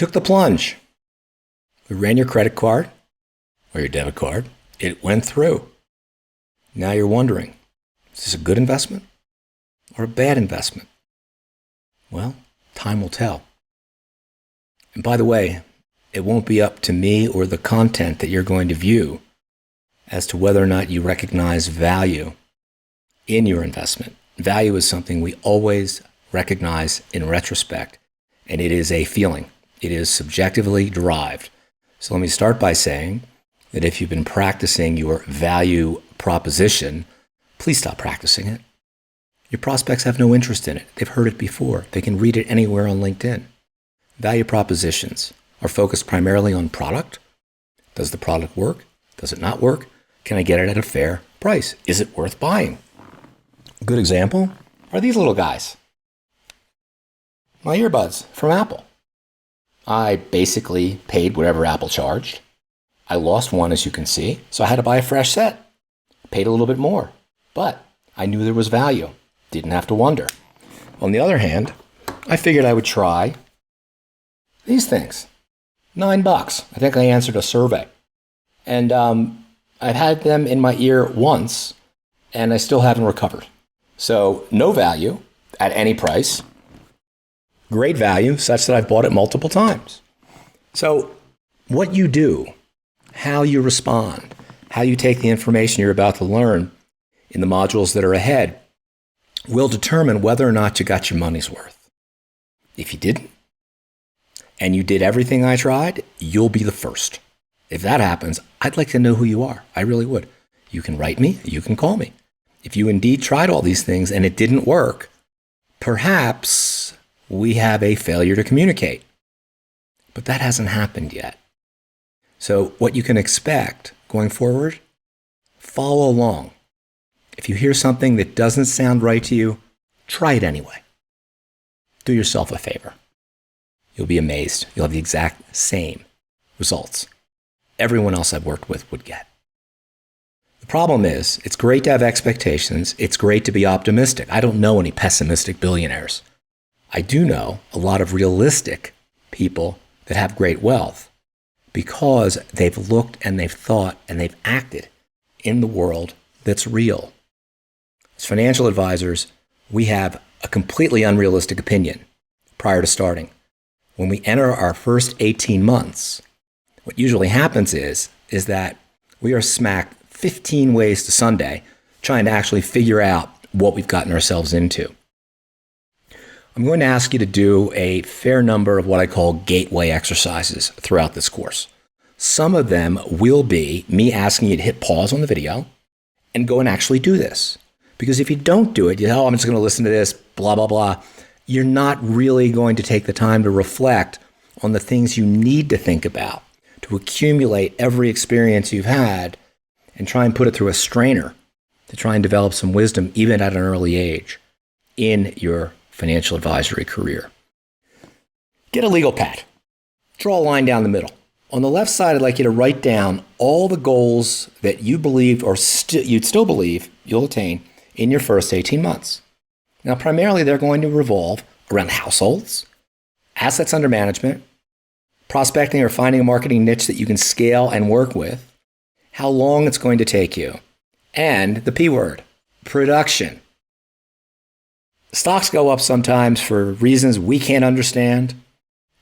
took the plunge. We ran your credit card or your debit card. It went through. Now you're wondering, is this a good investment or a bad investment? Well, time will tell. And by the way, it won't be up to me or the content that you're going to view as to whether or not you recognize value in your investment. Value is something we always recognize in retrospect, and it is a feeling. It is subjectively derived. So let me start by saying that if you've been practicing your value proposition, please stop practicing it. Your prospects have no interest in it. They've heard it before. They can read it anywhere on LinkedIn. Value propositions are focused primarily on product. Does the product work? Does it not work? Can I get it at a fair price? Is it worth buying? A good example are these little guys. My earbuds from Apple. I basically paid whatever Apple charged. I lost one, as you can see, so I had to buy a fresh set. Paid a little bit more, but I knew there was value. Didn't have to wonder. On the other hand, I figured I would try these things. $9. I think I answered a survey. And I've had them in my ear once, and I still haven't recovered. So no value at any price. Great value, such that I've bought it multiple times. So what you do, how you respond, how you take the information you're about to learn in the modules that are ahead will determine whether or not you got your money's worth. If you didn't, and you did everything I tried, you'll be the first. If that happens, I'd like to know who you are. I really would. You can write me, you can call me. If you indeed tried all these things and it didn't work, perhaps we have a failure to communicate. But that hasn't happened yet. So what you can expect going forward, follow along. If you hear something that doesn't sound right to you, try it anyway. Do yourself a favor. You'll be amazed. You'll have the exact same results everyone else I've worked with would get. The problem is, it's great to have expectations. It's great to be optimistic. I don't know any pessimistic billionaires. I do know a lot of realistic people that have great wealth because they've looked and they've thought and they've acted in the world that's real. As financial advisors, we have a completely unrealistic opinion prior to starting. When we enter our first 18 months, what usually happens is that we are smacked 15 ways to Sunday trying to actually figure out what we've gotten ourselves into. I'm going to ask you to do a fair number of what I call gateway exercises throughout this course. Some of them will be me asking you to hit pause on the video and go and actually do this. Because if you don't do it, I'm just going to listen to this, blah, blah, blah. You're not really going to take the time to reflect on the things you need to think about, to accumulate every experience you've had and try and put it through a strainer to try and develop some wisdom, even at an early age, in your financial advisory career. Get a legal pad. Draw a line down the middle. On the left side, I'd like you to write down all the goals that you believe or you'd still believe you'll attain in your first 18 months. Now, primarily, they're going to revolve around households, assets under management, prospecting or finding a marketing niche that you can scale and work with, how long it's going to take you, and the P word, production. Stocks go up sometimes for reasons we can't understand.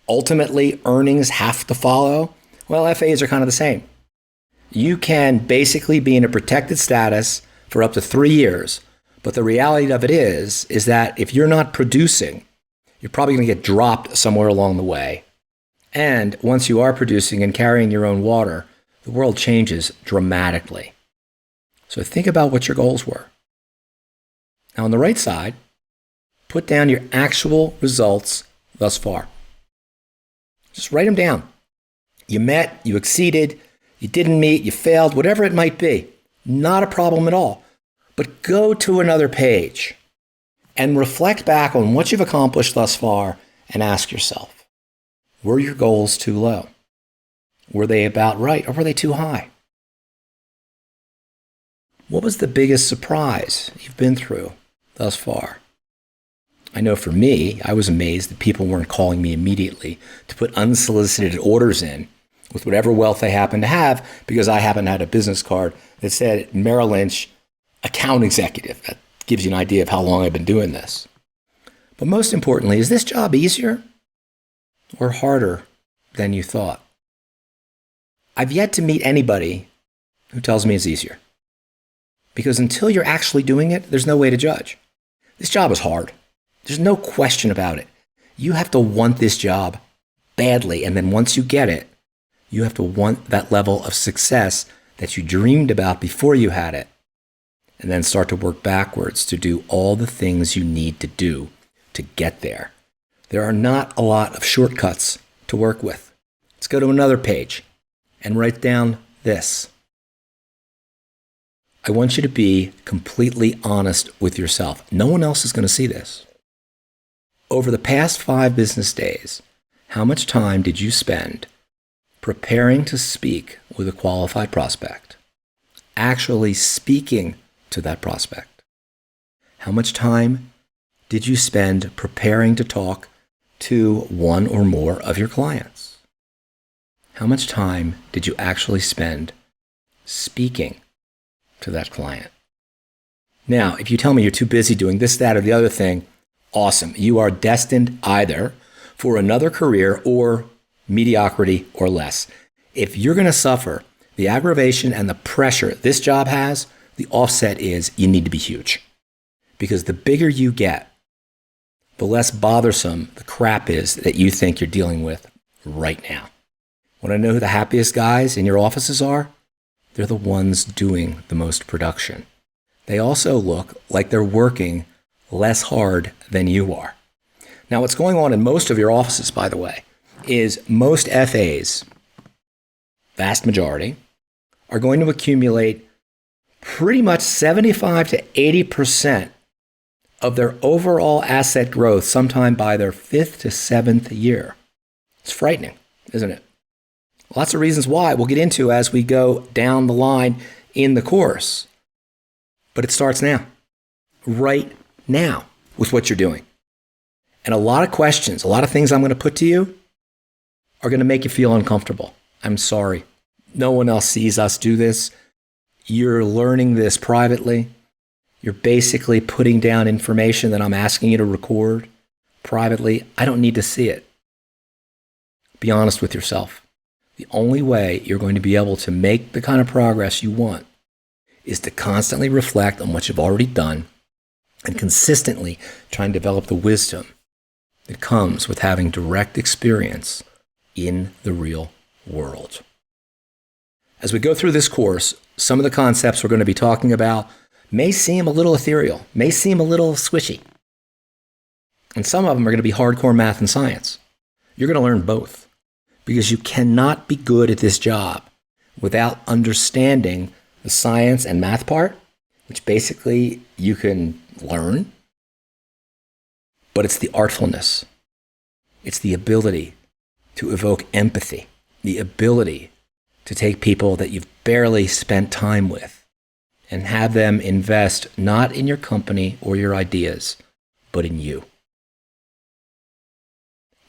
Ultimately, earnings have to follow. Well, FAs are kind of the same. You can basically be in a protected status for up to 3 years, but the reality of it is that if you're not producing, you're probably going to get dropped somewhere along the way. And once you are producing and carrying your own water, the world changes dramatically. So think about what your goals were. Now, on the right side, put down your actual results thus far. Just write them down. You met, you exceeded, you didn't meet, you failed, whatever it might be. Not a problem at all. But go to another page and reflect back on what you've accomplished thus far and ask yourself, were your goals too low? Were they about right or were they too high? What was the biggest surprise you've been through thus far? I know for me, I was amazed that people weren't calling me immediately to put unsolicited orders in with whatever wealth they happened to have, because I happened to have a business card that said Merrill Lynch account executive. That gives you an idea of how long I've been doing this. But most importantly, is this job easier or harder than you thought? I've yet to meet anybody who tells me it's easier. Because until you're actually doing it, there's no way to judge. This job is hard. There's no question about it. You have to want this job badly. And then once you get it, you have to want that level of success that you dreamed about before you had it. And then start to work backwards to do all the things you need to do to get there. There are not a lot of shortcuts to work with. Let's go to another page and write down this. I want you to be completely honest with yourself. No one else is going to see this. Over the past 5 business days, how much time did you spend preparing to speak with a qualified prospect, actually speaking to that prospect? How much time did you spend preparing to talk to one or more of your clients? How much time did you actually spend speaking to that client? Now, if you tell me you're too busy doing this, that, or the other thing, awesome. You are destined either for another career or mediocrity or less. If you're going to suffer the aggravation and the pressure this job has, the offset is you need to be huge. Because the bigger you get, the less bothersome the crap is that you think you're dealing with right now. Want to know who the happiest guys in your offices are? They're the ones doing the most production. They also look like they're working less hard than you are. Now, what's going on in most of your offices, by the way, is most FAs, vast majority, are going to accumulate pretty much 75 to 80% of their overall asset growth sometime by their 5th to 7th year. It's frightening, isn't it? Lots of reasons why we'll get into as we go down the line in the course. But it starts now, right now, with what you're doing. And a lot of questions, a lot of things I'm going to put to you are going to make you feel uncomfortable. I'm sorry. No one else sees us do this. You're learning this privately. You're basically putting down information that I'm asking you to record privately. I don't need to see it. Be honest with yourself. The only way you're going to be able to make the kind of progress you want is to constantly reflect on what you've already done and consistently try and develop the wisdom that comes with having direct experience in the real world. As we go through this course, some of the concepts we're going to be talking about may seem a little ethereal, may seem a little squishy. And some of them are going to be hardcore math and science. You're going to learn both because you cannot be good at this job without understanding the science and math part, which basically you can learn. But it's the artfulness. It's the ability to evoke empathy, the ability to take people that you've barely spent time with and have them invest not in your company or your ideas, but in you.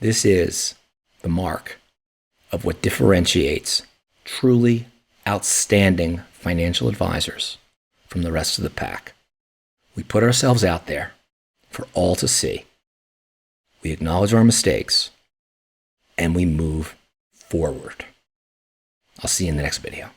This is the mark of what differentiates truly outstanding financial advisors from the rest of the pack. We put ourselves out there for all to see. We acknowledge our mistakes and we move forward. I'll see you in the next video.